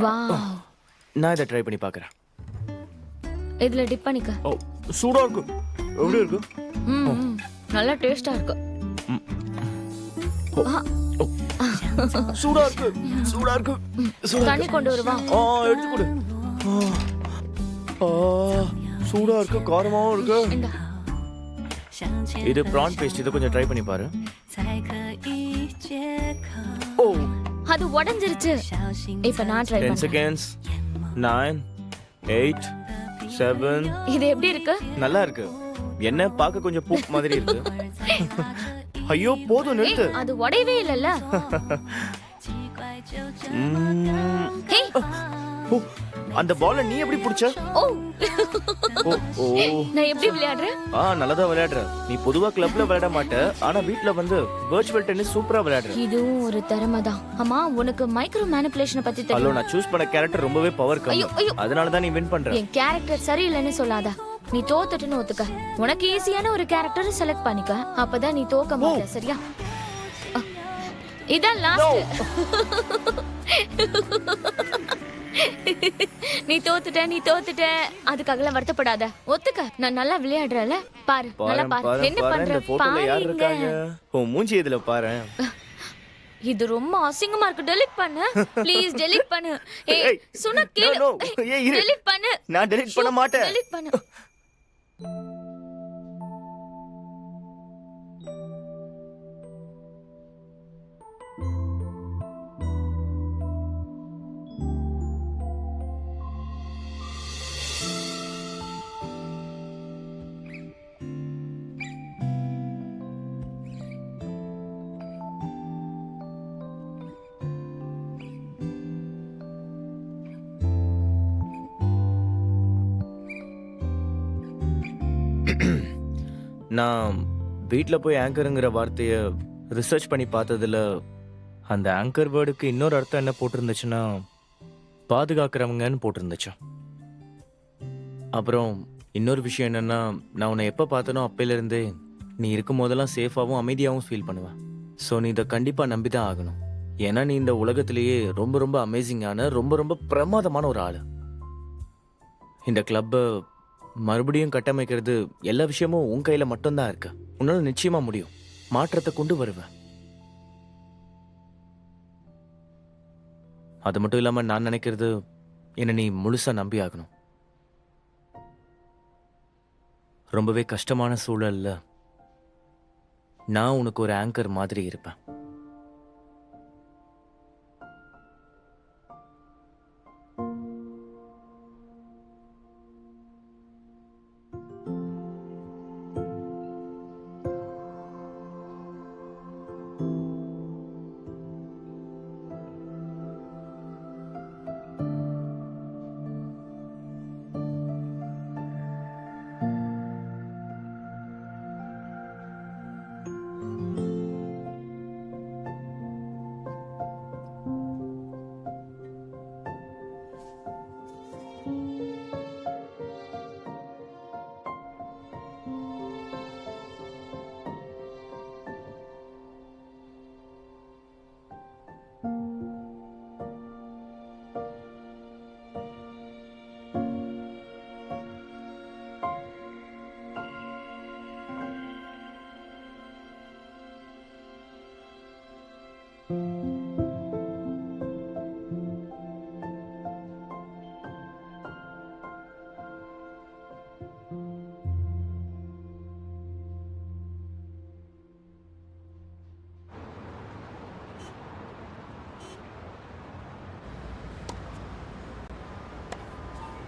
Wow, நான் இதை try பண்ணி பார்க்குறேன். இதுல டிப் பண்ணிக்க. ஓ, சூடாக இருக்கு. எப்படி இருக்கு? ம், நல்லா டேஸ்டா இருக்கு. சூடா இருக்கு, சூடா இருக்கு. தண்ணி கொண்டு வருவா. எடுத்து கொடு. சூடா இருக்கு, காரமாவும் இருக்கு. இந்தா. இது ப்ரான் பேஸ்ட், இதை கொஞ்சம் ட்ரை பண்ணி பாரு. ஓ, அது உடைஞ்சிருச்சு. இப்ப நான் ட்ரை 10 பண்றேன். seconds. 9 8 7. இது எப்படி இருக்கு? நல்லா இருக்கு. என்ன பார்க்க கொஞ்சம் பூ மாதிரி இருக்கு. ஐயோ போதும், நிறுத்து. அது உடையவே இல்லல்ல. ஹே, ஓ, அந்த பாலை நீ எப்படி பிடிச்ச? ஓ, ஓ ஓ, நான் எப்படி விளையாடுறேன்? நல்லதா விளையாடுற. நீ பொதுவா கிளப்ல விளையாட மாட்ட, ஆனா வீட்ல வந்து வர்ச்சுவல் டென்னிஸ் சூப்பரா விளையாடுற. இதுவும் ஒரு திறமை தான். அம்மா, உனக்கு மைக்ரோ மேனிபுலேஷனை பத்தி ஹலோ, தெரியும்? நான் சூஸ் பண்ண கேரக்டர் ரொம்பவே பவர் கம்மி. ஐயோ, ஐயோ. அதனால தான் நீ வின் பண்ற. என் கேரக்டர் சரியில்லைன்னு சொல்லாத. நீ தோத்துட்டுன்னு ஒத்துக்க. உனக்கு ஈஸியான ஒரு கேரக்டரை செலக்ட் பண்ணிக்க. அப்பதான் நீ தோக்க மாட்ட. சரியா? இதான் லாஸ்ட். நீ தோத்துட்ட. அதுக்காகலாம் வருத்தப்படாத. ஒத்துக்க. நான் நல்லா விளையாடுறல. பாரு, நல்லா பாரு. என்ன பண்ற? இந்த போட்டோல யார் இருக்காங்க? பாருங்க. ஓ, மூஞ்சி இதுல பாரு. இது ரொம்ப அசிங்கமா இருக்கு. டெலீட் பண்ணு ப்ளீஸ். டெலீட் பண்ணு. ஏய், ஏய், சொன்னா கேளு. no, no. ஏய், இரு. டெலீட் பண்ணு. நான் delete பண்ண மாட்டேன். டெலீட் பண்ணு. நான் வீட்ல போய் ஆங்கருங்கிற வார்த்தைய ரிசர்ச் பண்ணி பார்த்ததுல அந்த ஆங்கர் வேர்டுக்கு இன்னொரு அர்த்தம் என்ன போட்டிருந்துச்சுன்னா பாதுகாக்கிறவங்கன்னு போட்டிருந்துச்சு. அப்புறம் இன்னொரு விஷயம் என்னன்னா, நான் உன்னை எப்போ பார்த்தனோ அப்பையிலேருந்தே நீ இருக்கும் போதெல்லாம் சேஃபாகவும் அமைதியாகவும் ஃபீல் பண்ணுவேன். ஸோ நீ இதை கண்டிப்பாக நம்பி தான் ஆகணும். ஏன்னா நீ இந்த உலகத்திலேயே ரொம்ப ரொம்ப அமேசிங்கான, ரொம்ப ரொம்ப பிரமாதமான ஒரு ஆள். இந்த கிளப்பை மறுபடியும் கட்டமைக்கிறது எல்லா விஷயமும் உன் கையில மட்டும்தான் இருக்கு. உன்னால நிச்சயமா முடியும். மாற்றத்தை கொண்டு வருவேன். அது மட்டும் இல்லாம நான் நினைக்கிறது, என்ன நீ முழுசா நம்பி ஆகணும். ரொம்பவே கஷ்டமான சூழல்ல நான் உனக்கு ஒரு ஆங்கர் மாதிரி இருப்பேன்.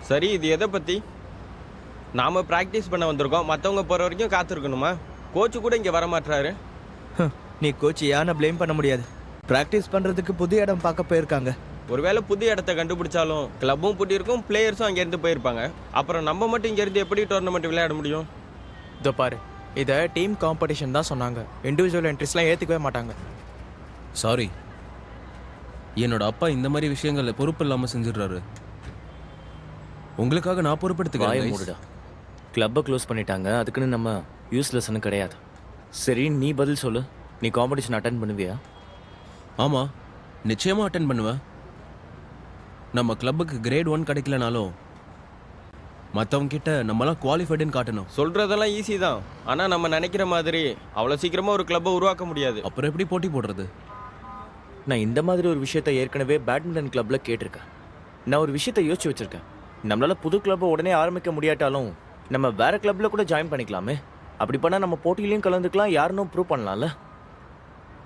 சரி, இது எதை பற்றி? நாம் ப்ராக்டிஸ் பண்ண வந்திருக்கோம். மற்றவங்க போகிற வரைக்கும் காத்திருக்கணுமா? கோச்சு கூட இங்கே வரமாட்டுறாரு. நீ கோச் யானை ப்ளேம் பண்ண முடியாது. ப்ராக்டிஸ் பண்ணுறதுக்கு புது இடம் பார்க்க போயிருக்காங்க. ஒருவேளை புது இடத்த கண்டுபிடிச்சாலும் கிளப்பும் பூட்டி இருக்கும், பிளேயர்ஸும் அங்கேருந்து போயிருப்பாங்க. அப்புறம் நம்ம மட்டும் இங்கேருந்து எப்படி டோர்னமெண்ட் விளையாட முடியும்? இதோ பாரு, இதை டீம் காம்படிஷன் தான் சொன்னாங்க. இண்டிவிஜுவல் என்ட்ரிஸ்லாம் ஏற்றுக்கவே மாட்டாங்க. சாரி, என்னோட அப்பா இந்த மாதிரி விஷயங்கள்ல பொறுப்பு இல்லாமல் செஞ்சிடுறாரு. உங்களுக்காக நான் பொறுப்பெடுத்துக்கிறேன். மூடுடா. கிளப்பை க்ளோஸ் பண்ணிட்டாங்க, அதுக்குன்னு நம்ம யூஸ்லெஸ்ன்னு கிடையாது. சரி, நீ பதில் சொல்லு. நீ காம்படிஷன் அட்டன் பண்ணுவியா? ஆமாம், நிச்சயமாக அட்டன் பண்ணுவேன். நம்ம கிளப்புக்கு கிரேட் 1 கிடைக்கலனாலும் மற்றவங்க கிட்ட நம்மலாம் குவாலிஃபைடுன்னு காட்டணும். சொல்கிறதெல்லாம் ஈஸி தான், ஆனால் நம்ம நினைக்கிற மாதிரி அவ்வளோ சீக்கிரமாக ஒரு கிளப்பை உருவாக்க முடியாது. அப்புறம் எப்படி போட்டி போடுறது? நான் இந்த மாதிரி ஒரு விஷயத்த ஏற்கனவே பேட்மிண்டன் கிளப்ல கேட்டிருக்கேன். நான் ஒரு விஷயத்த யோசிச்சு வச்சிருக்கேன். நம்மளால புது கிளப்பை உடனே ஆரம்பிக்க முடியாட்டாலும் நம்ம வேற கிளப்ல கூட ஜாயின் பண்ணிக்கலாமே. அப்படி பண்ணா நம்ம போட்டியிலையும் கலந்துக்கலாம், யாருன்னு ப்ரூவ் பண்ணலாம்ல.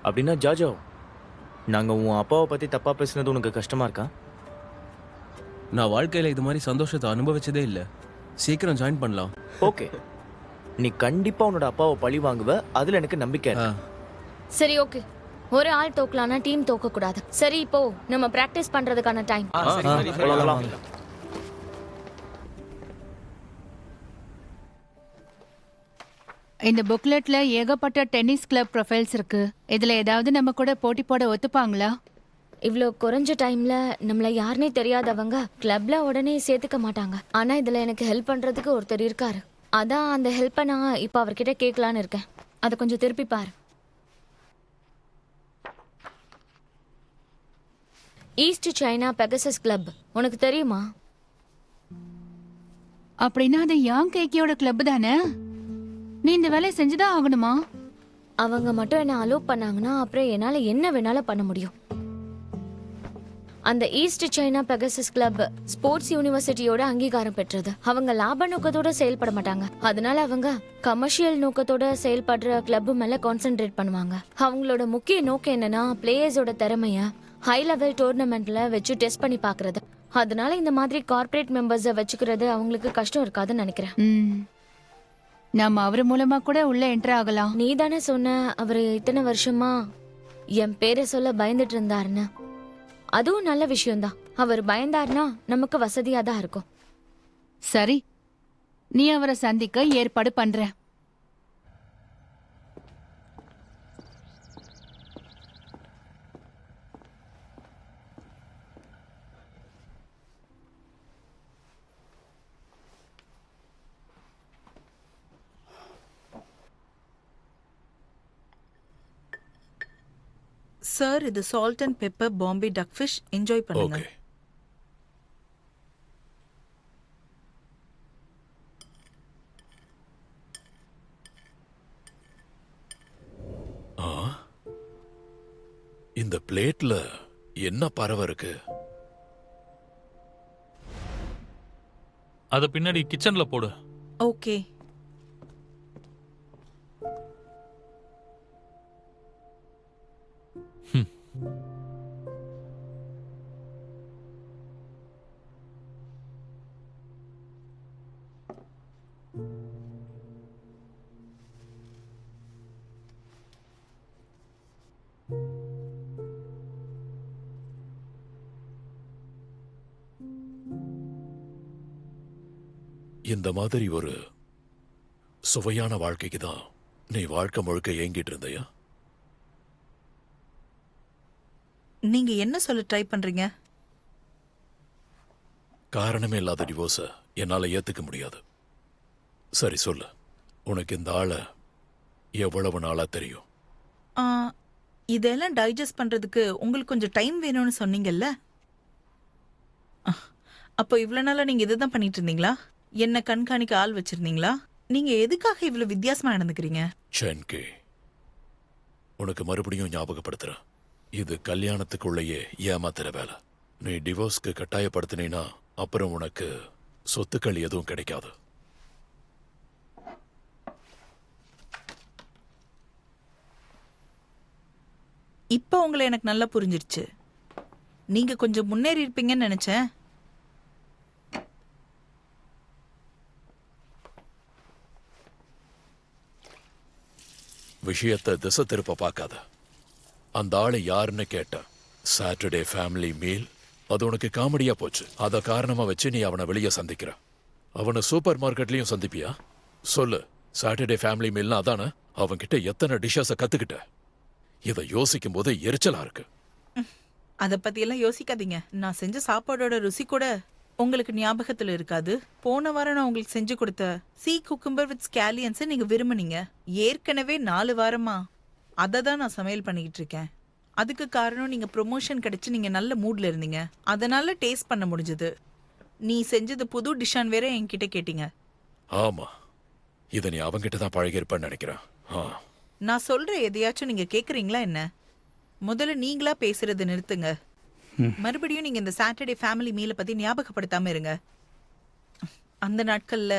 அப்படின்னா ஜாஜோ, நாங்க உன் அப்பாவை பத்தி தப்பா பேசுனது உனக்கு கஷ்டமா இருக்கா? நான் வாழ்க்கையில் இது மாதிரி சந்தோஷத்தை அனுபவிச்சதே இல்லை. சீக்கிரம் ஜாயின் பண்ணலாம். ஓகே, நீ கண்டிப்பா உன்னோட அப்பாவை பழி வாங்குவ, அதுல எனக்கு நம்பிக்கை ஆ, இருக்கு. சரி ஓகே, ஒரு ஆள் தோக்கலாம்னா டீம் தோக்க கூடாது. சரி இப்போ நம்ம பிராக்டிஸ் பண்றதுக்கான டைம். போலாம். இந்த புக்லெட்ல ஏகப்பட்ட டென்னிஸ் கிளப் ப்ரொஃபைல்ஸ் இருக்கு. இதுல ஏதாவது நம்ம கூட போட்டி போட ஒத்துப்பாங்களா? இவ்ளோ குறைஞ்ச டைம்ல நம்மள யாருனே தெரியாதவங்க கிளப்ல உடனே சேர்த்துக்க மாட்டாங்க. ஆனா இதுல எனக்கு ஹெல்ப் பண்றதுக்கு ஒருத்தர் இருக்காரு. அதான் அந்த ஹெல்ப்பை நான் இப்ப அவர்கிட்ட கேட்கலான்னு இருக்கேன். அதை கொஞ்சம் திருப்பி பாரு. ஈஸ்ட் சைனா பெகசஸ் கிளப் உனக்கு தெரியுமா? அப்படின்னா அது யாங் கேக்கியோட கிளப் தானே? நீ இந்த வேலையை செஞ்சுதான் ஆகணுமா? அவங்க மட்டும் என்ன அலோவ் பண்ணாங்கன்னா அப்புறம் என்னால என்ன வேணாலும் பண்ண முடியும். அந்த East China Pegasus club sports யூனிவர்சிட்டியோட அங்கீகாரம் பெற்றது. அவங்க லாப நோக்கத்தோட செயல்பட மாட்டாங்க. அதனால அவங்க கமர்ஷியல் நோக்கத்தோட செயல்படுற கிளப் மேல கான்சென்ட்ரேட் பண்ணுவாங்க. அவங்களோட முக்கிய நோக்கம் என்னன்னா பிளேயர்ஸோட திறமைய ஹை லெவல் டோர்னமெண்ட்ல வச்சு டெஸ்ட் பண்ணி பாக்குறது. அதனால இந்த மாதிரி கார்ப்பரேட் மெம்பர்ஸை வச்சுக்கிறது அவங்களுக்கு கஷ்டம் இருக்காதுன்னு நினைக்கிறேன். நாம அவர் மூலமா கூட உள்ள என்டர் ஆகலாம். நீ தானே சொன்ன அவரு இத்தனை வருஷமா என் பேரை சொல்ல பயந்துட்டு இருந்தாருன்னு. அதுவும் நல்ல விஷயம்தான். அவர் பயந்தார்னா நமக்கு வசதியா தான் இருக்கும். சரி, நீ அவரை சந்திக்க ஏற்பாடு பண்ற. சார், இது salt and pepper Bombay duck fish. Enjoy பண்ணுங்க. ஓகே. இந்த பிளேட்ல என்ன பறவை இருக்கு? அத பின்னாடி கிச்சன்ல போடு. ஓகே. இந்த மாதிரி ஒரு சுவையான வாழ்க்கைக்கு தான் நீ வாழ்க்கை முழுக்க ஏங்கிட்டு இருந்தையா? நீங்க என்ன சொல்ல ட்ரை பண்றீங்க? காரணமே இல்லாத டிவோர்ஸ என்னால ஏத்துக்க முடியாது. சரி சொல்லு, உனக்கு இந்த ஆளை எவ்வளவு நாளா தெரியும்? இதெல்லாம் டைஜஸ்ட் பண்றதுக்கு உங்களுக்கு கொஞ்சம் டைம் வேணும்னு சொன்னீங்கல்ல. அப்போ இவ்வளவு நாளா நீங்க இதுதான் பண்ணிட்டு இருந்தீங்களா? என்ன கண்காணிக்க ஆள் வச்சிருந்தீங்களா? நீங்க எதுக்காக இவ்வளவு வித்தியாசமா நடந்துக்கிறீங்க? சென்கே, உனக்கு மறுபடியும் ஞாபகப்படுத்துறேன், இது கல்யாணத்துக்குள்ளேயே ஏமாத்துற வேலை. நீ டிவோர்ஸ்க்கு கட்டாயப்படுத்தினா அப்புறம் உனக்கு சொத்துக்கள் எதுவும் கிடைக்காது. இப்போ உங்களை எனக்கு நல்லா புரிஞ்சிருச்சு. நீங்க கொஞ்சம் முன்னேறி இருப்பீங்கன்னு நினைச்சேன். விஷயத்தை திசை திருப்ப பார்க்காத. அந்த ஆளு யாருன்னு கேட்ட சாட்டர்டே ஃபேமிலி மீல், அது உனக்கு காமெடியா போச்சு. அத காரணமா வச்சு நீ அவனை வெளியே சந்திக்கிற. அவனை சூப்பர் மார்க்கெட்லயும் சந்திப்பியா? சொல்லு, சாட்டர்டே ஃபேமிலி மீல்னா அதானே? அவன்கிட்ட எத்தனை டிஷ்ஷஸ கத்துக்கிட்ட? இதை யோசிக்கும் போது எரிச்சலா இருக்கு. அதை பத்தியெல்லாம் யோசிக்காதீங்க. நான் செஞ்ச சாப்பாடோட ருசி கூட உங்களுக்கு ஞாபகத்துல இருக்காது. போன வாரம் நான் உங்களுக்கு செஞ்சு கொடுத்த சீ குக்கும்பர் வித் ஸ்கேலியன்ஸ் நீங்க விரும்புனீங்க. ஏற்கனவே 4 வாரமா அதை தான் நான் சமையல் பண்ணிக்கிட்டு இருக்கேன். அதுக்கு காரணம் நீங்க ப்ரொமோஷன் கிடைச்சு நீங்க நல்ல மூட்ல இருந்தீங்க, அதனால டேஸ்ட் பண்ண முடிஞ்சது. நீ செஞ்சது புது டிஷ்ஷான் வேற என்கிட்ட கேட்டீங்க. ஆமா, இதை நீ அவங்கிட்ட தான் பழகிருப்பேன்னு நினைக்கிறேன். நான் சொல்ற எதையாச்சும் நீங்க கேக்குறீங்களா என்ன? முதல்ல நீங்களா பேசுறது நிறுத்துங்க. மறுபடியும் நீங்க இந்த சாட்டர்டே ஃபேமிலி மீலை பத்தி ஞாபகப்படுத்தாம இருங்க. அந்த நாட்கள்ல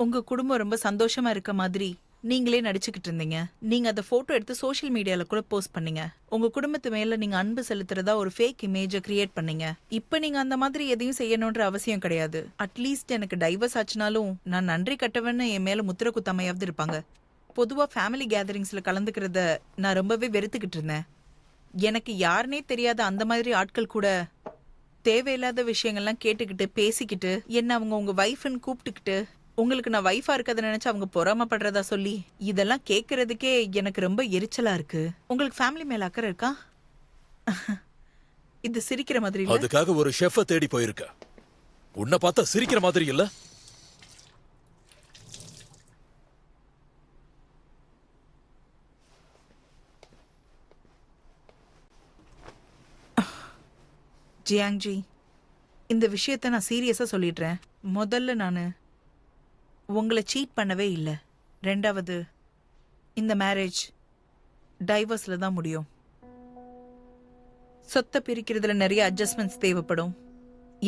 உங்க குடும்பம் ரொம்ப சந்தோஷமா இருக்க மாதிரி நீங்களே நடிச்சுக்கிட்டு இருந்தீங்க. நீங்க அந்த போட்டோ எடுத்து சோஷியல் மீடியால கூட போஸ்ட் பண்ணீங்க. உங்க குடும்பத்து மேல நீங்க அன்பு செலுத்துறதா ஒரு ஃபேக் இமேஜை கிரியேட் பண்ணீங்க. இப்ப நீங்க அந்த மாதிரி எதையும் செய்யணும்ன்ற அவசியம் கிடையாது. அட்லீஸ்ட் எனக்கு டைவர்ஸ் ஆச்சுனாலும் நான் நன்றி கட்டவன்னு என் மேல முத்திர குத்தாமையாவது இருப்பாங்க. பொதுவா ஃபேமிலி கேதரிங்ஸ்ல கலந்துக்கிறத நான் ரொம்பவே வெறுத்துக்கிட்டு இருந்தேன். எனக்கு யாருனே தெரியாத அந்த மாதிரி ஆட்கள் கூட தேவையில்லாத விஷயங்கள்லாம் கேட்டுக்கிட்டு பேசிக்கிட்டு என்ன அவங்க உங்க வைஃப்னு கூப்பிட்டுக்கிட்டு உங்களுக்கு நான் வைஃபா இருக்கதை நினைச்சு அவங்க பொறாமப்படுறதா சொல்லி இதெல்லாம் கேட்கறதுக்கே எனக்கு ரொம்ப எரிச்சலா இருக்கு. உங்களுக்கு ஃபேமிலி மேல அக்கறை இருக்கா? இது சிரிக்கிற மாதிரி இல்ல. அதுக்காக ஒரு ஷெஃப தேடி போயிருக்க. உன்னை பார்த்தா சிரிக்கிற மாதிரி இல்ல. ஜியாங்ஜி, இந்த விஷயத்த நான் சீரியஸா சொல்லிடுறேன். முதல்ல நான் உங்களை சீட் பண்ணவே இல்லை. ரெண்டாவது, இந்த மேரேஜ் டைவர்ஸ்ல தான் முடியும். சொத்தை பிரிக்கிறதுல நிறைய அட்ஜஸ்ட்மெண்ட்ஸ் தேவைப்படும்.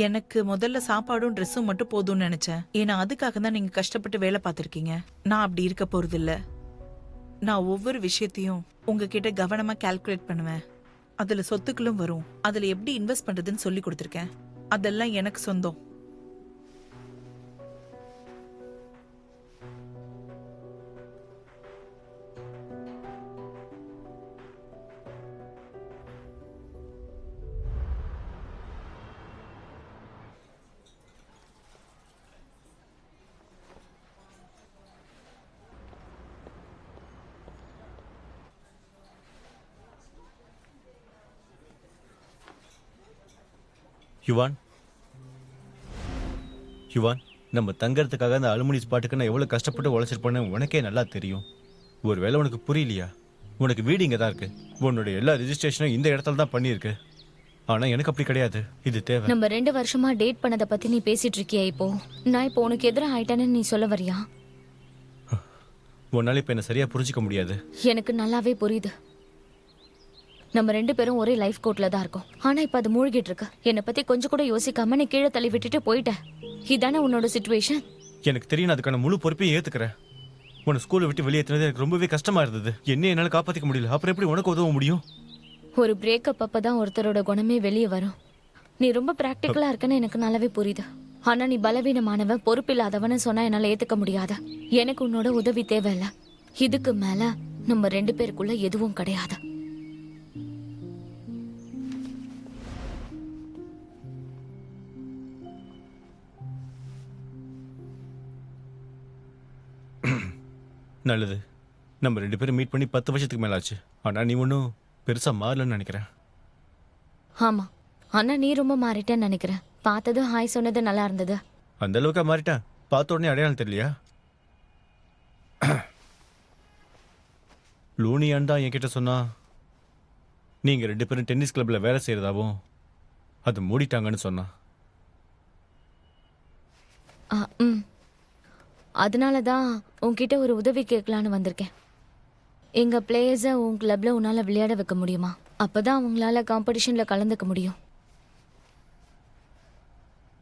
எனக்கு முதல்ல சாப்பாடும் ட்ரெஸ்ஸும் மட்டும் போதும்னு நினைச்சேன். ஏன்னா அதுக்காக தான் நீங்க கஷ்டப்பட்டு வேலை பார்த்துருக்கீங்க. நான் அப்படி இருக்க போறது இல்ல. நான் ஒவ்வொரு விஷயத்தையும் உங்ககிட்ட கவனமா கால்குலேட் பண்ணுவேன். அதுல சொத்துக்களும் வரும். அதுல எப்படி இன்வெஸ்ட் பண்றதுன்னு சொல்லி கொடுத்துருக்கேன். அதெல்லாம் எனக்கு சொந்தம். யுவான், யுவான், நம்ம தங்கறதுக்காக அந்த அலுமினி ஸ்பாட்டுக்கு நான் எவ்வளோ கஷ்டப்பட்டு உழைச்சிருப்பேன்னு உனக்கே நல்லா தெரியும். ஒருவேளை உனக்கு புரியலையா? உனக்கு வீடு இங்கே தான் இருக்கு. உன்னோட எல்லா ரெஜிஸ்ட்ரேஷனும் இந்த இடத்துல தான் பண்ணியிருக்கு. ஆனால் எனக்கு அப்படி கிடையாது. இது தேவை. நம்ம 2 வருஷமா டேட் பண்ணதை பத்தி நீ பேசிட்டு இருக்கியா? இப்போ நான் இப்போ உனக்கு எதிராக ஆயிட்டேன்னு நீ சொல்ல வரியா? உன்னால இப்போ என்ன சரியா புரிஞ்சிக்க முடியாது. எனக்கு நல்லாவே புரியுது. நம்ம 2 பேரும் ஒரே லைஃப் கோட்ல தான் இருக்கோம். ஆனா இப்ப அது மூழ்கிட்டு இருக்கு. என்னை பத்தி கொஞ்சம் கூட யோசிக்காம நீ கீழே தள்ளி விட்டுட்டு போயிட்ட. இதானே உன்னோட சிச்சுவேஷன்? எனக்கு தெரியும். அதுக்கான முழு பொறுப்பையும் ஏத்துக்கிறேன். உன்னை ஸ்கூலை விட்டு வெளியேற்றினது எனக்கு ரொம்பவே கஷ்டமா இருந்தது. என்ன என்னால் காப்பாற்றிக்க முடியல. அப்புறம் எப்படி உனக்கு உதவ முடியும்? ஒரு பிரேக்கப் அப்பதான் ஒருத்தரோட குணமே வெளியே வரும். நீ ரொம்ப பிராக்டிக்கலா இருக்கன்னு எனக்கு நல்லாவே புரியுது. ஆனா நீ பலவீனமானவன், பொறுப்பில்லாதவன்னு சொன்னா என்னால ஏத்துக்க முடியாத. எனக்கு உன்னோட உதவி தேவையில்ல. இதுக்கு மேல நம்ம 2 பேருக்குள்ள எதுவும் கிடையாது. நல்லது. நம்ம 2 பேரும் மீட் பண்ணி 10 வருஷத்துக்கு மேல ஆச்சு. ஆனா நீ ஒன்றும் பெருசா மாறலன்னு நினைக்கிறேன். ஆமா, ஆனா நீ ரொம்ப மாறிட்டேன்னு நினைக்கிறேன். பார்த்தது ஹாய் சொன்னது நல்லா இருந்தது. அந்த அளவுக்கு மாறிட்டேன். பார்த்த உடனே அடையாளம் தெரியலையா? லூனியான் தான் என்கிட்ட சொன்னா நீங்க 2 பேரும் டென்னிஸ் கிளப்ல வேலை செய்யறதாவும் அது மூடிட்டாங்கன்னு சொன்னா. அதனால தான் உன்கிட்ட ஒரு உதவி கேட்கலான்னு வந்திருக்கேன். எங்க பிளேயர்ஸை உன் கிளப்ல உன்னால விளையாட வைக்க முடியுமா? அப்பதான் அவங்களால காம்படிஷன்ல கலந்துக்க முடியும்.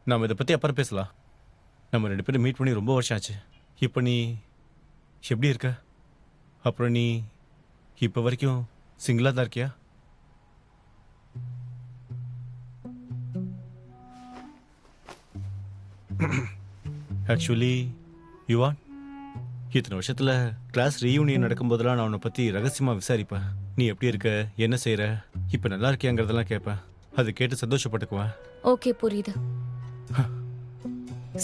நாம் இதை பற்றி அப்புறம் பேசலாம். நம்ம 2 பேரும் மீட் பண்ணி ரொம்ப வருஷம் ஆச்சு. இப்போ நீ எப்படி இருக்க? அப்புறம் நீ இப்போ வரைக்கும் சிங்கிளாக தான் இருக்கியா? ஆக்சுவலி யுவான், இத்தனை வருஷத்தில் கிளாஸ் ரீயூனியன் நடக்கும்போதெல்லாம் நான் உன்னை பற்றி ரகசியமாக விசாரிப்பேன். நீ எப்படி இருக்க, என்ன செய்கிற, இப்போ நல்லா இருக்கியாங்கிறதெல்லாம் கேட்பேன். அது கேட்டு சந்தோஷப்பட்டுக்குவேன். ஓகே, புரியுது.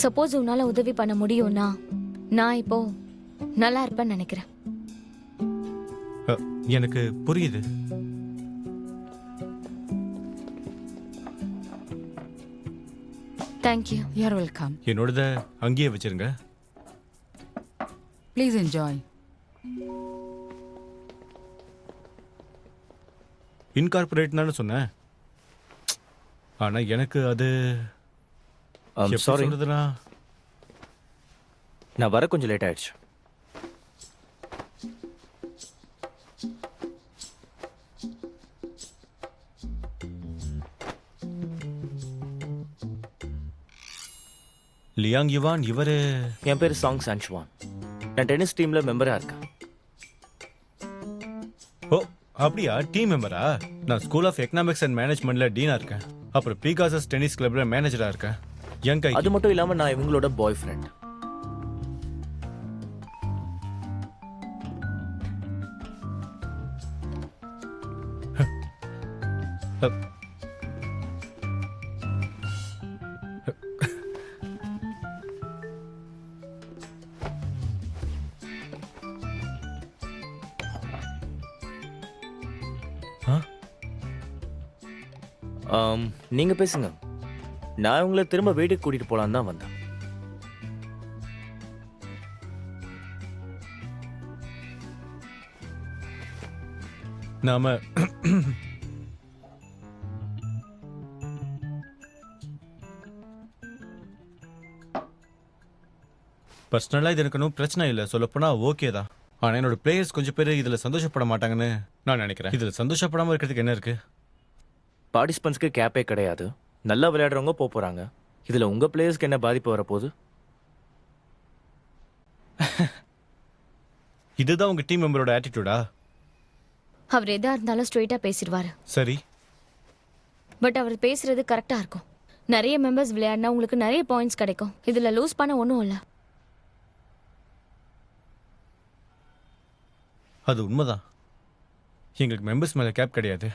சப்போஸ் உன்னால உதவி பண்ண முடியும்னா நான் இப்போ நல்லா இருப்பேன்னு நினைக்கிறேன். எனக்கு புரியுது. தேங்க்யூ. You're welcome. என்னோடத அங்கேயே வச்சிருங்க. Please enjoy. இன்கார்பரேட் தானே சொன்னேன். ஆனா எனக்கு அது எப்படி சாரி, சொல்றதுன்னா, நான் வர கொஞ்சம் லேட் ஆயிடுச்சு. லியாங் யுவான் இவரு என் பேர் சாங் சான்ச்சுவான். நான் டென்னிஸ் டீம்ல மெம்பரா இருக்கேன். ஓ அப்படியா, டீம் மெம்பரா? நான் ஸ்கூல் ஆஃப் எக்கனாமிக்ஸ் அண்ட் மேனேஜ்மெண்ட்ல டீனா இருக்கேன். அப்புறம் பீகாசஸ் டென்னிஸ் கிளப்ல மேனேஜரா இருக்கேன். என் கை அது மட்டும் இல்லாம நான் இவங்களோட பாய் ஃப்ரெண்ட். நீங்க பேசுங்க. நான் உங்களை திரும்ப வீட்டுக்கு கூட்டிட்டு போலான்னு தான் வந்தேன். நாம பர்சனலா இது எனக்கு ஒன்றும் பிரச்சனை இல்லை, சொல்லப்போனா ஓகே தான். ஆனா என்னோட பிளேயர்ஸ் கொஞ்சம் பேர் இதுல சந்தோஷப்பட மாட்டாங்கன்னு நான் நினைக்கிறேன். இதுல சந்தோஷப்படாம இருக்கிறதுக்கு என்ன இருக்கு? பார்ட்டிசிபென்ட்ஸ்க்கு கேப்பே கிடையாது. நல்லா விளையாடுறவங்க போறாங்க. இதுல உங்க பிளேயர்ஸ்க்கு என்ன பாதிப்பு வரப்போகுது? இதுதான் உங்க டீம் மெம்பரோட ஆட்டிடியூடா? அவர் எதா இருந்தாலும் ஸ்ட்ரெயிட்டா பேசிடுவாரு. சரி, பட் அவர் பேசுறது கரெக்டா இருக்கும். நிறைய மெம்பர்ஸ் விளையாடினா உங்களுக்கு நிறைய பாயிண்ட்ஸ் கிடைக்கும். இதுல லூஸ் பண்ண ஒன்றும் இல்லை. அது உண்மைதான். எங்களுக்கு மெம்பர்ஸ் மேல கேப் கிடையாது.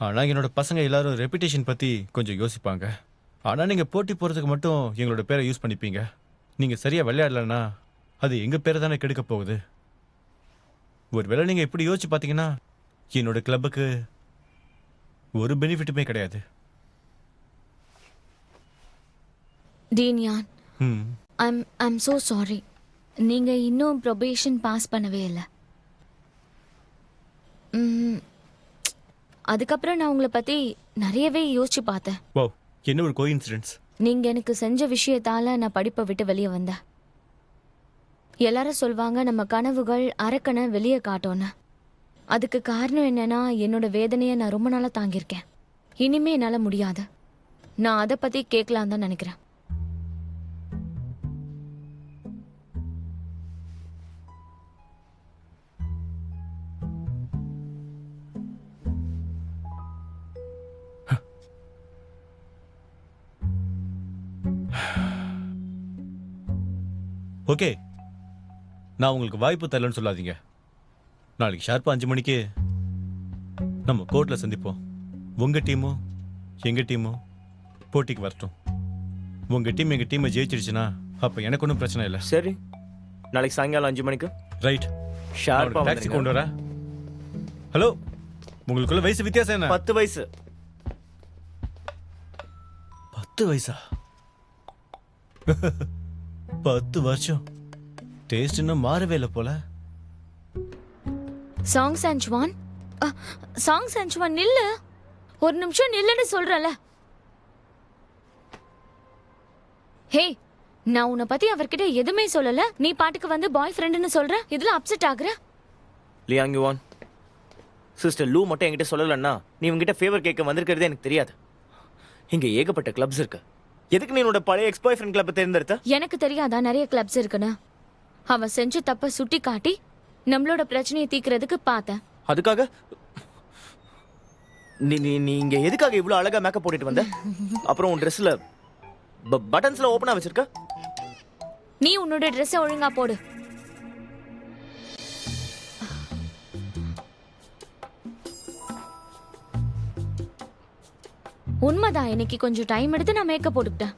ஆனா என்னோட பசங்க எல்லாரும் ரெப்புடேஷன் பத்தி கொஞ்சம் யோசிப்பாங்க. ஆனா நீங்க போட்டி போறதுக்கு மட்டும் எங்களோட பேரை யூஸ் பண்ணிப்பீங்க. நீங்க சரியா விளையாடலன்னா அது எங்க பேரை தானே கெடுக்க போகுது. ஒருவேளை நீங்க இப்படி யோசிச்சு பாத்தீங்கன்னா என்னோட கிளப்புக்கு ஒரு பெனிஃபிட்டுமே கிடையாது. டீன்யான், ம் ஐம் so சாரி. நீங்க இன்னும் ப்ரொபேஷன் பாஸ் பண்ணவே இல்லை. அதுக்கப்புறம் நான் உங்களை பத்தி நிறையவே யோசிச்சு பார்த்தேன். வா, என்ன ஒரு கோஇன்சிடென்ஸ். நீங்க எனக்கு செஞ்ச விஷயத்தால நான் படிப்பை விட்டு வெளியே வந்தேன். எல்லாரும் சொல்வாங்க நம்ம கனவுகள் அரக்கனை வெளியே காட்டோன்னு. அதுக்கு காரணம் என்னன்னா என்னோட வேதனையை நான் ரொம்ப நாளா தாங்கியிருக்கேன். இனிமே என்னால முடியாது. நான் அதை பத்தி கேட்கலாம் தான் நினைக்கிறேன். ஓகே, நான் உங்களுக்கு வாய்ப்பு தரலன்னு சொல்லாதீங்க. நாளைக்கு ஷார்ப்பா 5 மணிக்கு நம்ம கோர்ட்ல சந்திப்போம். உங்க டீமும் எங்க டீமும் போட்டிக்கு வரட்டும். உங்க டீம் எங்க டீமை ஜெயிச்சிடுச்சுன்னா அப்ப எனக்கு ஒன்றும் பிரச்சனை இல்லை. சரி, நாளைக்கு சாயங்காலம் 5 மணிக்கு ரைட். ஷார்ப்பா டாக்ஸி கொண்டு வரேன். ஹலோ, உங்களுக்குள்ள வயசு வித்தியாசம் என்ன? 10 வயசு. 10 வயசா? 10 வருஷம். டேஸ்ட் இன்னும் மாறவே இல்லை போல. சாங் சான்ச்சுவான், சாங் சான்ச்சுவான் நில்லு. ஒரு நிமிஷம் நில்லுன்னு சொல்றல. ஹே, நான் உன்னை பத்தி அவர்கிட்ட எதுவுமே சொல்லல. நீ பாட்டுக்கு வந்து பாய் ஃப்ரெண்டுன்னு சொல்ற. இதுல அப்செட் ஆகுற. லியாங் யுவான், சிஸ்டர் லூ மட்டும் என்கிட்ட சொல்லலன்னா நீ உங்ககிட்ட ஃபேவர் கேட்க வந்திருக்கிறதே எனக்கு தெரியாது. இங்க ஏகப்பட்ட கிளப்ஸ் இருக்கு. எதுக்கு நீ என்னோட பழைய எக்ஸ் பாய் ஃப்ரெண்ட் கிளப்பை தேர்ந்தெடுத்த? எனக்கு தெரியாதா நிறைய கிளப்ஸ் இருக்குன்னு? அவன் செஞ்ச தப்ப சுட்டி காட்டி நம்மளோட பிரச்சனையை தீர்க்கறதுக்கு பார்த்தேன். அதுக்காக நீ நீ நீ இங்க எதுக்காக இவ்வளவு அழகா மேக்கப் போட்டுட்டு வந்த? அப்புறம் உன் ட்ரெஸ்ல பட்டன்ஸ்ல ஓபனா வச்சிருக்க. நீ உன்னோட ட்ரெஸ்ஸை ஒழுங்கா போடு. உண்மைதான், இன்னைக்கு கொஞ்சம் டைம் எடுத்து நான் மேக்கப் போட்டுக்கிட்டேன்.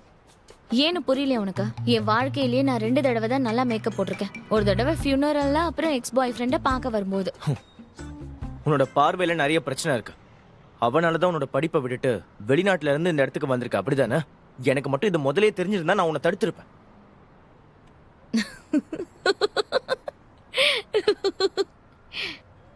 ஏன்னு புரியல உனக்கு? என் வாழ்க்கையிலேயே நான் 2 தடவை தான் நல்லா மேக்கப் போட்டிருக்கேன். ஒரு தடவை ஃபியூனரல்ல, அப்புறம் எக்ஸ் பாய் ஃப்ரெண்டை பார்க்க வரும்போது. உன்னோட பார்வையில நிறைய பிரச்சனை இருக்கு. அவனாலதான் உன்னோட படிப்பை விட்டுட்டு வெளிநாட்டுல இருந்து இந்த இடத்துக்கு வந்திருக்க, அப்படிதானே? எனக்கு மட்டும் இது முதலே தெரிஞ்சிருந்தா நான் உன்னை தடுத்திருப்பேன்.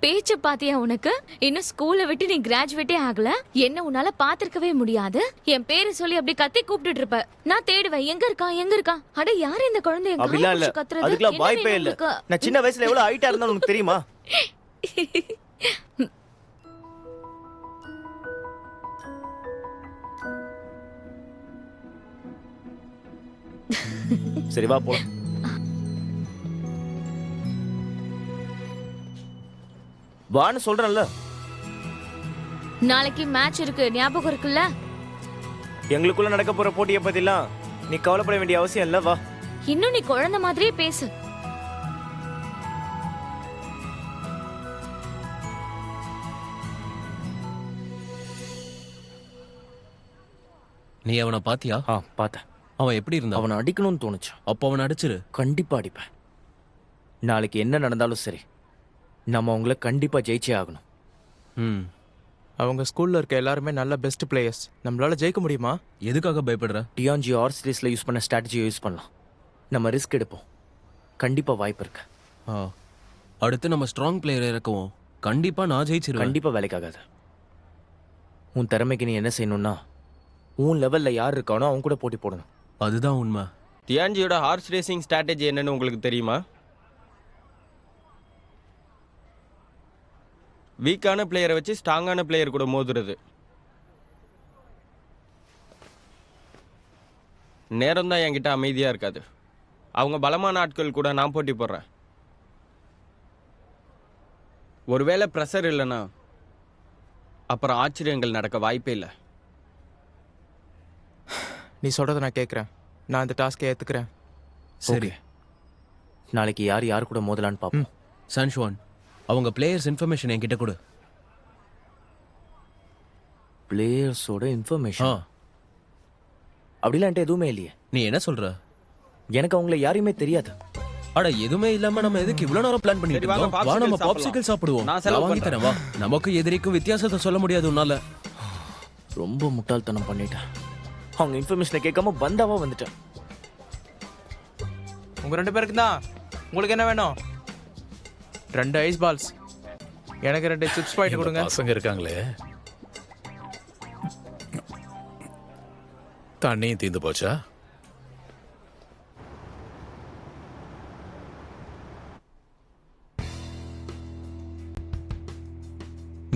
பேச்ச பாத்தியா உனக்கு? இன்னும் ஸ்கூலை விட்டு நீ கிராஜுவேட்டே ஆகல. என்ன உன்னால பாத்திருக்கவே முடியாது. என் பேரை சொல்லி அப்படி கத்தி கூப்பிட்டுட்டு இருப்ப. நான் தேடுவேன், எங்க இருக்கான் எங்க இருக்கான். அட யாரு இந்த குழந்தை? எங்க அப்படிலாம் இல்ல, கத்துறது? அதுக்கெல்லாம் என்ன வாய்ப்பே வேணும் இல்ல. உங்களுக்கு? நான் சின்ன வயசுல எவ்வளவு ஹைட்டா இருந்தாலும் உனக்கு தெரியுமா? சரி வா போலாம். வான்னு சொல்றேன்ல. நாளைக்கு மேட்ச் இருக்கு, ஞாபகம் இருக்குல்ல? எங்களுக்குள்ள நடக்க போற போட்டியை பத்திலாம் நீ கவலைப்பட வேண்டிய அவசியம் இல்ல. வா. இன்னும் நீ குழந்தை மாதிரியே பேசு. நீ அவனை பாத்தியா? பார்த்தேன். அவன் எப்படி இருந்தான்? அவனை அடிக்கணும்னு தோணுச்சு. அப்போ அவனை அடிச்சிரு. கண்டிப்பா அடிப்பேன். நாளைக்கு என்ன நடந்தாலும் சரி, நம்ம அவங்கள கண்டிப்பா ஜெயிச்சே ஆகணும். ம். அவங்க ஸ்கூல்ல இருக்க எல்லாருமே நல்ல பெஸ்ட் பிளேயர்ஸ். நம்மளால ஜெயிக்க முடியுமா? எதுக்காக பயப்படுற? டியான்ஜி ஆர் சீரீஸ்ல யூஸ் பண்ண ஸ்ட்ராட்டஜியை யூஸ் பண்ணலாம். நம்ம ரிஸ்க் எடுப்போம். கண்டிப்பா வாய்ப்பு இருக்கு. அடுத்து நம்ம ஸ்ட்ராங் பிளேயர் இறக்குவோம். கண்டிப்பா நான் ஜெயிச்சிருவேன். கண்டிப்பா வேலைக்காகாது. உன் திறமைக்கு நீ என்ன செய்யணும்னா, உன் லெவல்ல யார் இருக்கானோ அவங்க கூட போட்டி போடணும். அதுதான் உண்மை. தியான்ஜியோட ஹார்ஸ் ரேசிங் ஸ்ட்ராட்டஜி என்னன்னு உங்களுக்கு தெரியுமா? வீக்கான பிளேயரை வச்சு ஸ்ட்ராங்கான பிளேயர் கூட மோதுறது. நேரம் தான் என்கிட்ட அமைதியாக இருக்காது. அவங்க பலமான ஆட்கள் கூட நான் போட்டி போடுறேன். ஒருவேளை ப்ரெஷர் இல்லைன்னா அப்புறம் ஆச்சரியங்கள் நடக்க வாய்ப்பே இல்லை. நீ சொல்றத நான் கேட்குறேன். நான் இந்த டாஸ்கை ஏத்துக்கிறேன். சரி. நாளைக்கு யார் யார் கூட மோதலான்னு பார்ப்போம். சன்ஷுவான், அவங்க பிளேயர்ஸ் இன்ஃபர்மேஷன் என்கிட்ட கொடு. பிளேயர்ஸோட இன்ஃபர்மேஷன் அப்படிலாம் என்கிட்ட எதுவுமே இல்லையே. நீ என்ன சொல்ற? எனக்கு அவங்கள யாரையுமே தெரியாது. அட எதுவுமே இல்லாம நம்ம எதுக்கு இவ்வளவு நேரம் பிளான் பண்ணிட்டு சரி, வாங்க, இருக்கோம்? வா நம்ம பாப்சிக்கல் சாப்பிடுவோம். நான் செலவு வாங்கி தரேன் வா. நமக்கு எதிரிக்கும் வித்தியாசத்தை சொல்ல முடியாது உன்னால. ரொம்ப முட்டாள்தனம் பண்ணிட்டேன். அவங்க இன்ஃபர்மேஷனை கேட்காம பந்தாவா வந்துட்டேன். உங்க 2 பேருக்கு தான். உங்களுக்கு என்ன வேணும்? 2 ஐஸ் பால்ஸ். எனக்கு 2 சிப்ஸ் பாயிண்ட் கொடுங்க. பசங்க இருக்காங்களே, தண்ணியும் தீந்து போச்சா?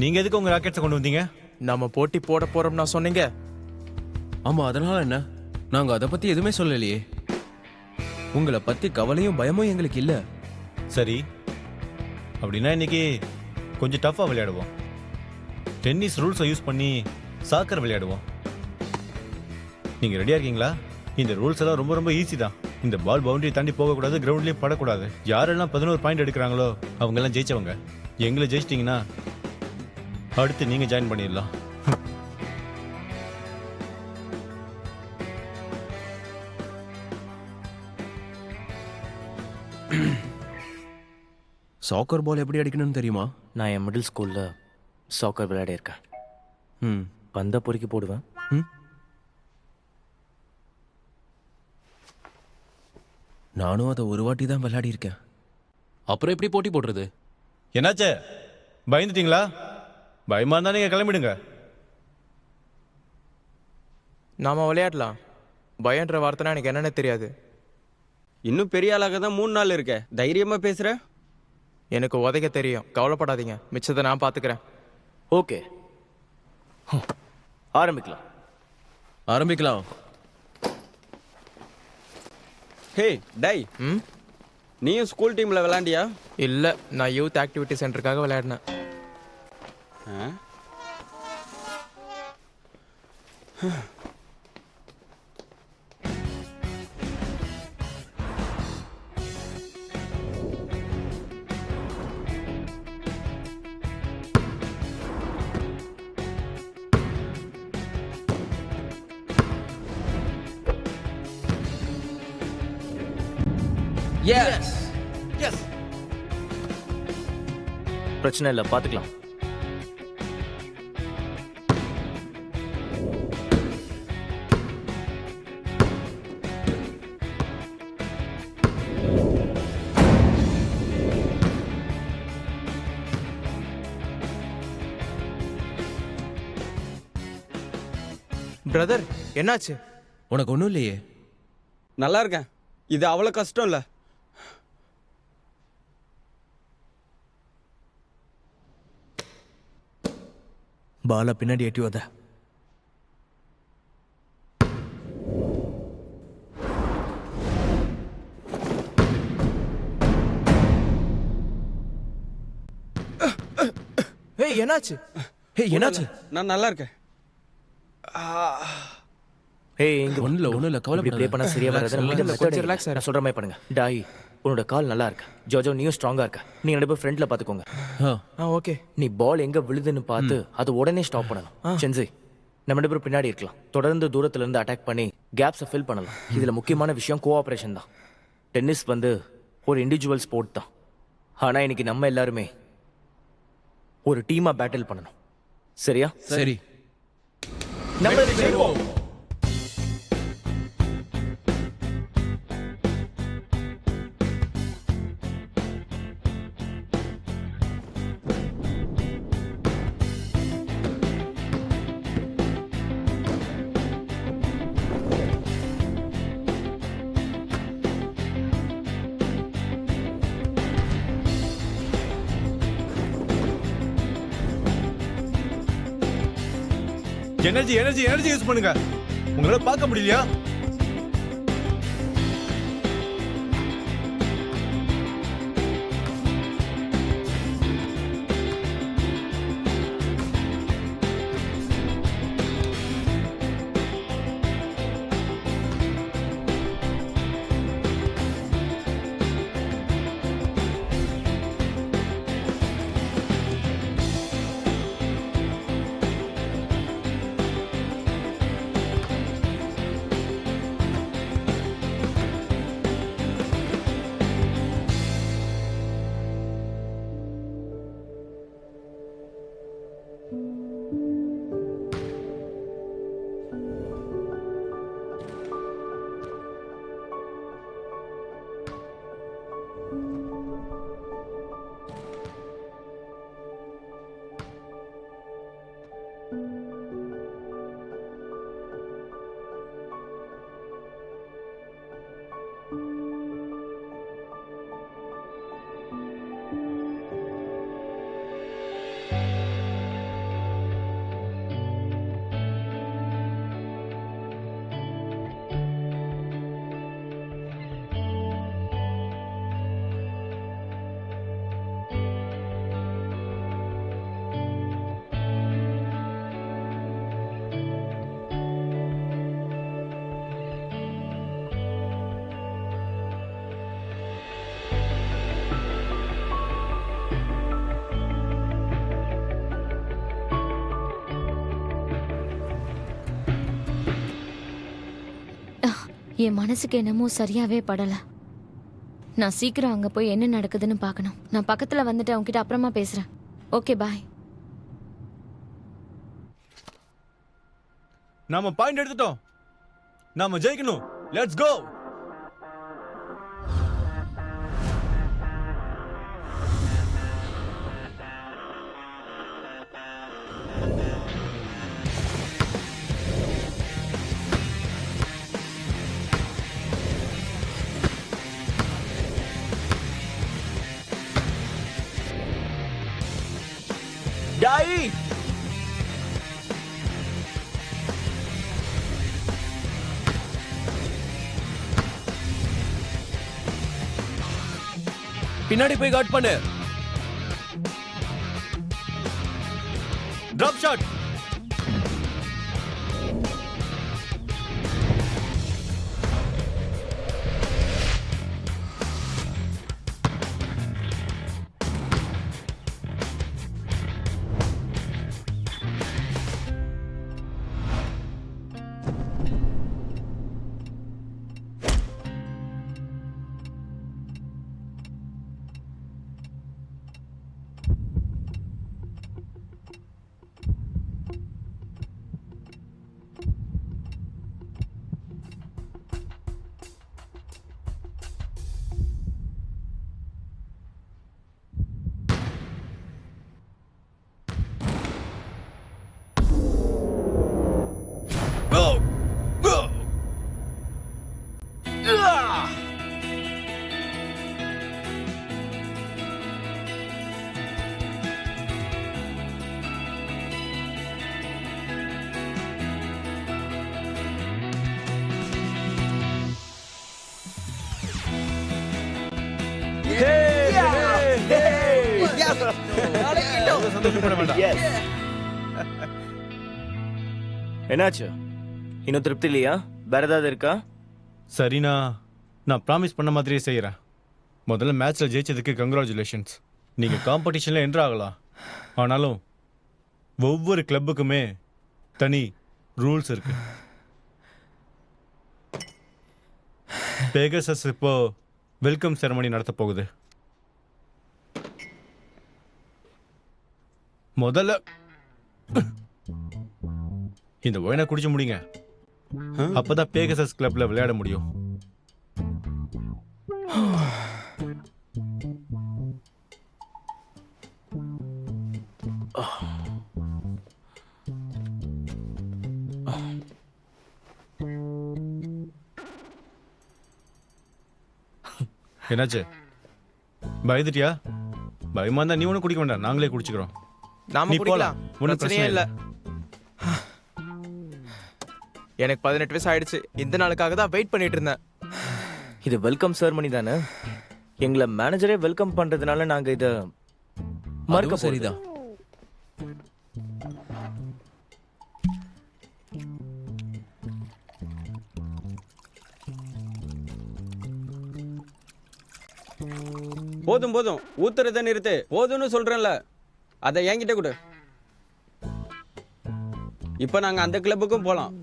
நீங்க எதுக்கு உங்க ராக்கெட்ஸை கொண்டு வந்தீங்க? நம்ம போட்டி போட போறோம்னா சொன்னீங்க. ஆமா, அதனால என்ன? நாங்க அதை பத்தி எதுவுமே சொல்லலையே. உங்களை பத்தி கவலையும் பயமும் எங்களுக்கு இல்ல. சரி, அப்படின்னா இன்னைக்கு கொஞ்சம் டஃப்பாக விளையாடுவோம். டென்னிஸ் ரூல்ஸை யூஸ் பண்ணி சாக்கர் விளையாடுவோம். நீங்கள் ரெடியாக இருக்கீங்களா? இந்த ரூல்ஸ் எல்லாம் ரொம்ப ரொம்ப ஈஸி தான். இந்த பால் பவுண்டரி தாண்டி போகக்கூடாது, கிரவுண்ட்லேயும் படக்கூடாது. யாரெல்லாம் 11 பாயிண்ட் எடுக்கிறாங்களோ அவங்கெல்லாம் ஜெயிச்சவங்க. எங்களை ஜெயிச்சிட்டிங்கன்னா அடுத்து நீங்கள் ஜாயின் பண்ணிடலாம். சாக்கர் பால் எப்படி அடிக்கணும்னு தெரியுமா? நான் என் மிடில் ஸ்கூல்ல சாக்கர் விளையாடி இருக்கேன். ம். பந்த பொறுக்கி போடுவேன். ம். நானும் அதை ஒரு வாட்டி தான் விளையாடி இருக்கேன். அப்புறம் எப்படி போட்டி போடுறது? என்னாச்சே, பயந்துட்டீங்களா? பயமா இருந்தா நீங்கள் கிளம்பிடுங்க. நாம விளையாடலாம். பயன்ற வார்த்தைனா எனக்கு என்னன்னு தெரியாது. இன்னும் பெரிய ஆளாக தான் 3 நாள் இருக்க. தைரியமா பேசுற. எனக்கு உதைக்க தெரியும், கவலைப்படாதீங்க. மிச்சத்தை நான் பார்த்துக்கிறேன். ஓகே, ஆரம்பிக்கலாம். ஆரம்பிக்கலாம். ஹே டை, ம், நீயும் ஸ்கூல் டீம்ல விளையாண்டியா? இல்லை, நான் யூத் ஆக்டிவிட்டி சென்டருக்காக விளையாடினேன். பிரச்சனை இல்லை, பார்த்துக்கலாம். பிரதர் என்னாச்சு? உனக்கு ஒன்றும் இல்லையே? நல்லா இருக்கேன். இது அவ்வளோ கஷ்டம் இல்லை. பாலா பின்னாடி எட்டி வத. ஏய் என்னாச்சு? ஏய் என்னாச்சு? நான் நல்லா இருக்கேன். ஏய் இங்க ஒன்றும் இல்லை இப்படி ப்ளே பண்ணா சரியா வராது. நம்ம இந்த கொஞ்சம் method relax ஆயிரு. நான் சொல்ற மாதிரி பண்ணுங்க. டாய் உன்னோட கால் நல்லா இருக்கு. ஜோஜோ நீயும் ஸ்ட்ராங்கா இருக்க. நீங்க ரெண்டு பேரும் ஃப்ரண்ட்ல பாத்துக்கோங்க. ஓகே. நீ பால் எங்க விழுதுன்னு பார்த்து அது உடனே ஸ்டாப் பண்ணணும். சென்சி நம்ம ரெண்டு பேரும் பின்னாடி இருக்கலாம். தொடர்ந்து தூரத்துல இருந்து அட்டாக் பண்ணி கேப்ஸை ஃபில் பண்ணலாம். இதுல முக்கியமான விஷயம் கோஆபரேஷன் தான். டென்னிஸ் வந்து ஒரு இண்டிவிஜுவல் ஸ்போர்ட் தான். ஆனா இன்னைக்கு நம்ம எல்லாருமே ஒரு டீமா பேட்டில் பண்ணணும். சரியா? சரி. நம்ம ஜெயிப்போம். எனர்ஜி எனர்ஜி எனர்ஜி யூஸ் பண்ணுங்க. உங்களால பார்க்க முடியலையா? என் மனசுக்கு என்னமோ சரியாவே படல. நான் சீக்கிரம் அங்க போய் என்ன நடக்குதுன்னு பார்க்கணும். நான் பக்கத்துல வந்துட்டு அவங்க கிட்ட அப்புறமா பேசுறேன். Okay bye. நாம பாயிண்ட் எடுத்துட்டோம். நாம ஜெயிக்கணும். Let's go. டாய் பின்னாடி போய் காட் பண்ணு. Drop shot. சந்தோஷப்பட வேண்டாம். என்னாச்சு? இன்னும் திருப்தி இல்லையா? வேற ஏதாவது இருக்கா? சரிண்ணா, நான் ப்ராமிஸ் பண்ண மாதிரியே செய்கிறேன். முதல்ல மேட்ச்சில் ஜெயிச்சதுக்கு கங்க்ராச்சுலேஷன்ஸ். நீங்கள் காம்படிஷனில் என்ட்ரு ஆகலாம். ஆனாலும் ஒவ்வொரு கிளப்புக்குமே தனி ரூல்ஸ் இருக்கு. பெகசஸ் இப்போ வெல்கம் செரமனி நடத்த போகுது. முதல்ல இந்த ஒயினை குடிச்சு முடிங்க. அப்பதான் பேகசஸ் கிளப்ல விளையாட முடியும். என்னாச்சு? பயந்துட்டியா? பயமா இருந்தா நீ ஒன்றும் குடிக்க வேண்டாம், நாங்களே குடிச்சுக்கிறோம். நாம நீ குடிக்கலாம், போலாம், ஒன்றும் பிரச்சனையே பிரச்சனை இல்ல. இல்லை. எனக்கு 18 வயசு ஆயிடுச்சு. இந்த நாளுக்காக தான் வெயிட் பண்ணிட்டு இருந்தேன். இது வெல்கம் செரமனி தானே? எங்களை மேனேஜரே வெல்கம் பண்றதுனால நாங்க இத மறுக்க அதுவும் சரிதான். போதும் போதும், ஊத்துறத நிறுத்து. போதும்னு சொல்றேன்ல, அதை என்கிட்ட கொடு. இப்போ நாங்க அந்த கிளப்புக்கும் போலாம்.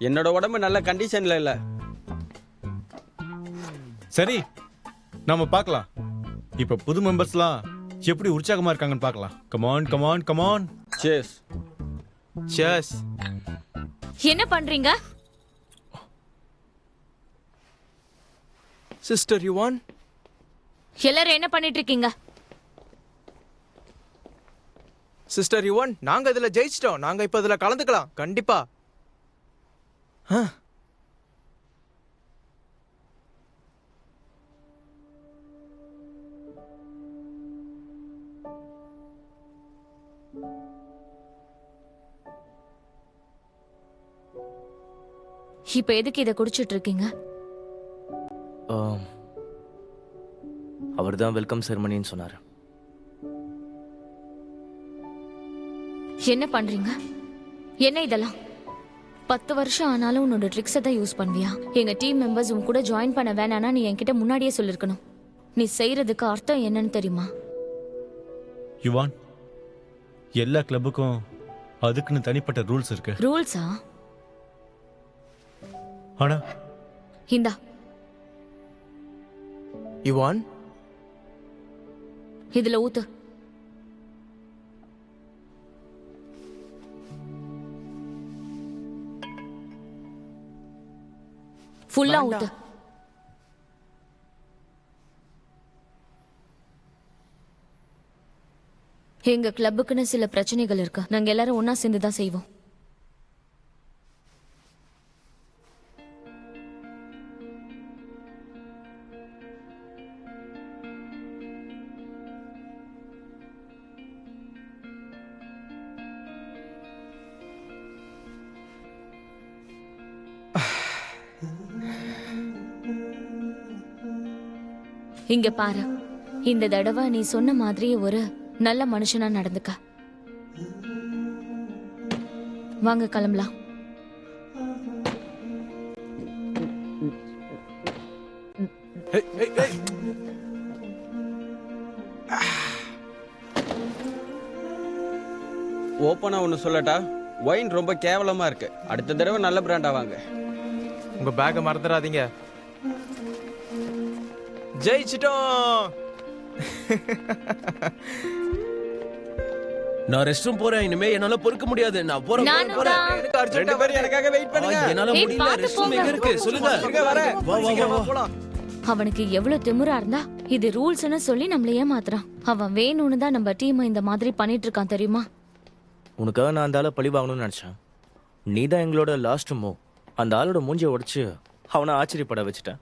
என்னோட உடம்பு நல்ல கண்டிஷன்ல இல்ல. சரி, நாம பார்க்கலாம். இப்ப புது மெம்பர்ஸ்லாம் எப்படி உற்சாகமா இருக்காங்கன்னு பார்க்கலாம். Come on come on come on. சேஸ். Cheers. என்ன பண்றீங்க? சிஸ்டர் யுவான், எல்லாரும் என்ன பண்ணிட்டு இருக்கீங்க? சிஸ்டர் யுவான், நாங்க இதுல ஜெயிச்சிட்டோம். நாங்க இப்ப இதுல கலந்துக்கலாம் கண்டிப்பா. இப்ப எதுக்கு இதை குடிச்சிட்டு இருக்கீங்க? அவர் தான் வெல்கம் செரமனின்னு சொன்னாரு. என்ன பண்றீங்க? என்ன இதெல்லாம்? 10 வருஷம் ஆனாலும் உன்னோட ட்ரிக்ஸை தான் யூஸ் பண்ணுவியா? எங்க டீம் மெம்பர்ஸ் உன் கூட ஜாயின் பண்ண வேணானா நீ என்கிட்ட முன்னாடியே சொல்லிருக்கணும். நீ செய்யறதுக்கு அர்த்தம் என்னன்னு தெரியுமா? யுவான், எல்லா கிளப்புக்கும் அதுக்குன்னு தனிப்பட்ட ரூல்ஸ் இருக்கு. ரூல்ஸா? ஆனா இந்தா. யுவான், இதுல ஊத்து. ஃபுல்லா ஊத்து. எங்க கிளப்புக்குன்னு சில பிரச்சனைகள் இருக்கு. நாங்க எல்லாரும் ஒன்னா சேர்ந்து தான் செய்வோம். இங்க பாரு, இந்த தடவை நீ சொன்ன மாதிரி ஒரு நல்ல மனுஷனா நடந்துக்க. வாங்க கிளம்பலாம். ஓப்பனா ஒன்று சொல்லட்டா, ஒயின் ரொம்ப கேவலமா இருக்கு. அடுத்த தடவை நல்ல பிராண்டா வாங்க. உங்க பேக்கை மறந்துடாதீங்க. ஜெயிச்சிட்டோம். நான் ரெஸ்ட் ரூம் போறேன். இனிமே என்னால பொறுக்க முடியாது. நான் போறேன். நானும் போறேன். தான். எனக்கு ரெண்டு அர்ஜென்ட்டா பேரும் எனக்காக வெயிட் பண்ணுங்க. என்னால ஏய், முடியல. பார்த்து ரெஸ்ட் ரூம் போங்க. எங்க இருக்கு சொல்லுங்க. இங்க வரேன். வா வா வா வா. போலாம். அவனுக்கு எவ்வளவு திமிரா இருந்தா இது ரூல்ஸ்னு சொல்லி நம்மள ஏமாத்துறான். அவன் வேணும்னு தான் நம்ம டீம் இந்த மாதிரி பண்ணிட்டு இருக்கான் தெரியுமா? உனக்காக நான் அந்த ஆளை பழி வாங்கணும்னு நினைச்சேன். நீ தான் எங்களோட லாஸ்ட் மூவ். அந்த ஆளோட மூஞ்சியை உடைச்சு அவனை ஆச்சரியப்பட வச்சுட்டேன்.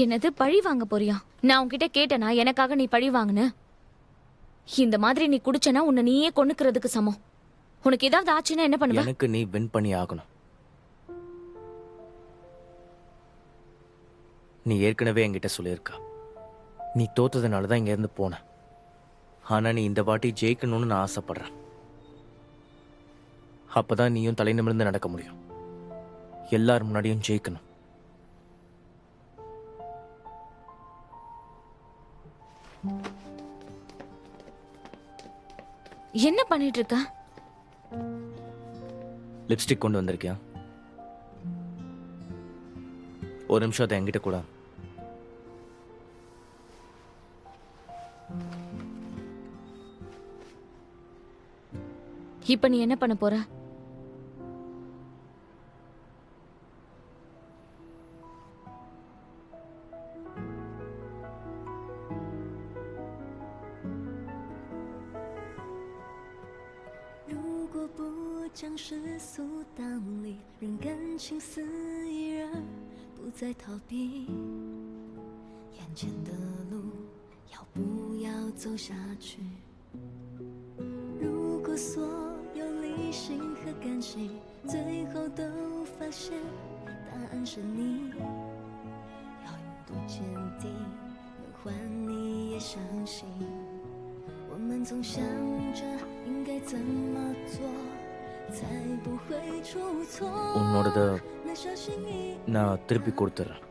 என்னது பழி வாங்க போறியா? நான் உன்கிட்ட கேட்டேனா எனக்காக நீ பழி வாங்குன? இந்த மாதிரி நீ குடிச்சனா உன்னை நீயே கொன்னுக்கிறதுக்கு சமம். உனக்கு ஏதாவது ஆச்சுன்னா என்ன பண்ணுவ? எனக்கு நீ வின் பண்ணி ஆகணும். நீ ஏற்கனவே என்கிட்ட சொல்லியிருக்க, நீ தோத்ததுனால தான் இங்க இருந்து போன. ஆனா நீ இந்த வாட்டி ஜெயிக்கணும்னு நான் ஆசைப்படுறேன். அப்பதான் நீயும் தலை நிமிர்ந்து நடக்க முடியும். எல்லார் முன்னாடியும் ஜெயிக்கணும். என்ன பண்ணிட்டு இருக்க? லிப்ஸ்டிக் கொண்டு வந்திருக்கியா? ஒரு நிமிஷம் அதை என்கிட்ட கூட. இப்ப நீ என்ன பண்ண போற? உன்னோடத நான் திருப்பி கொடுத்துட்றேன்.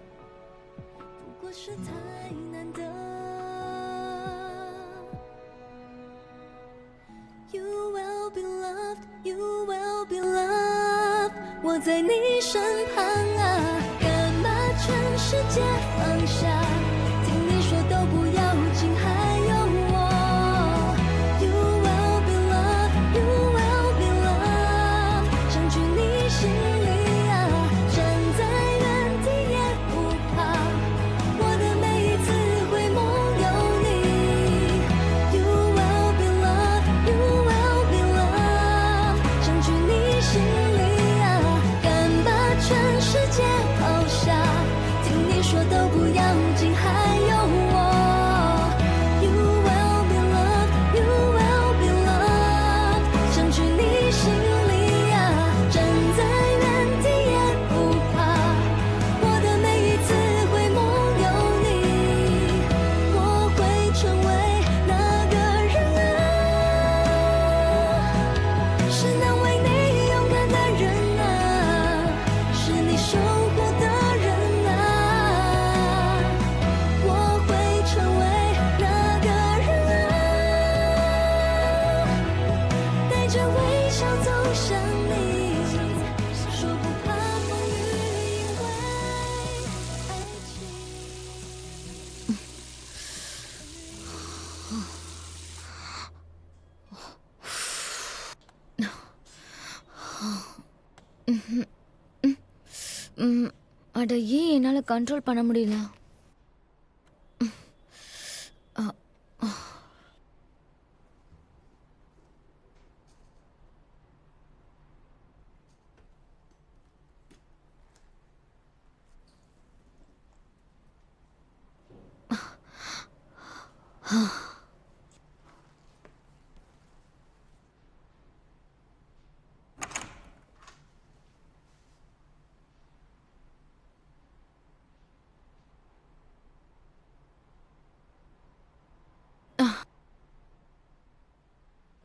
அட ஏன் என்னால கண்ட்ரோல் பண்ண முடியல?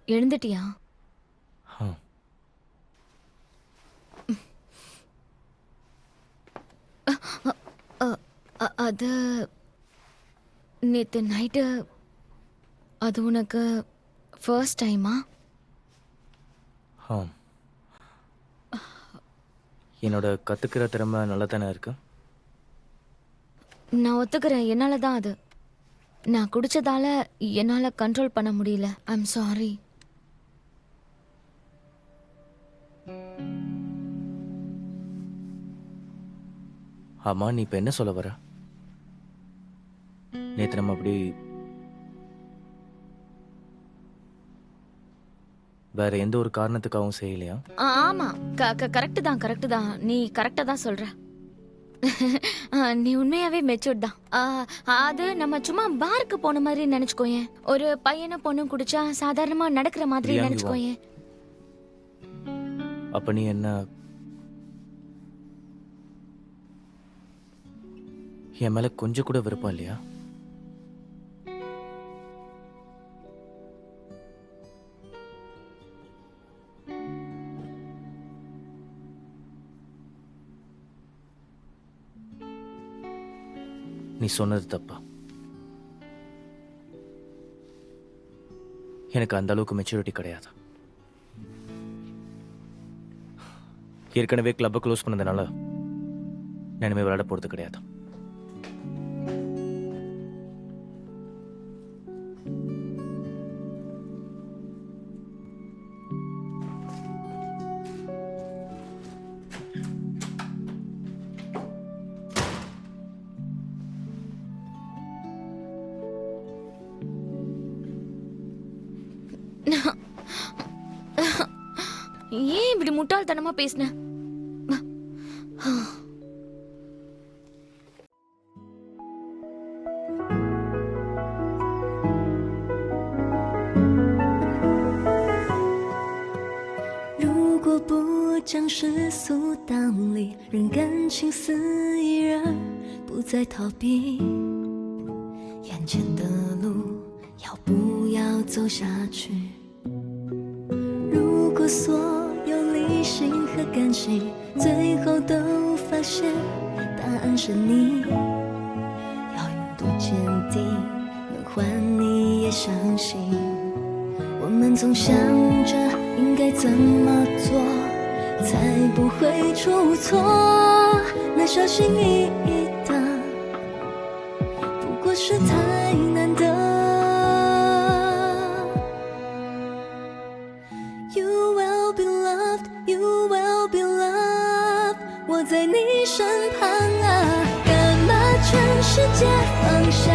எழுந்துட்டியா? அது நேற்று நைட்டு அது உனக்கு ஃபர்ஸ்ட் டைமா? என்னோட கத்துக்கிற திறமை நல்லா தானே இருக்கு. நான் ஒத்துக்கிறேன், என்னால தான் அது. நான் குடிச்சதால என்னால கண்ட்ரோல் பண்ண முடியல. I'm sorry. ஆமா, நீ இப்ப என்ன சொல்ல வர? நேத்து நம்ம அப்படி வேற எந்த ஒரு காரணத்துக்காகவும் செய்யலையா? ஆமா, கரெக்ட் தான். நீ கரெக்டா தான் சொல்ற. நீ உண்மையாவே மெச்சூர்ட் தான். அது நம்ம சும்மா பாருக்கு போன மாதிரி நினைச்சுக்கோயேன். ஒரு பையனும் பொண்ணும் குடிச்சா சாதாரணமா நடக்கிற மாதிரி நினைச்சுக்கோயேன். அப்ப நீ என்ன என் மேல கொஞ்சம் கூட விருப்பம் இல்லையா? நீ சொன்னது தப்பா? எனக்கு அந்த அளவுக்கு மெச்சூரிட்டி கிடையாது. ஏற்கனவே கிளப்பை க்ளோஸ் பண்ணதுனால நான் இனிமேல் விளையாட போகிறது கிடையாது. ஏன் இப்படி முட்டாள்தனமா பேசின?如果不将世俗当理，任感情肆意而不再逃避，眼前的路要不要走下去？如果所有理性和感性最后都发现答案是你，要有多坚定能换你也相信？我们总想着应该怎么做才不会出错，那小心翼翼的不过是太难得。You will be loved, you will be loved， 我在你身旁啊，干嘛全世界放下？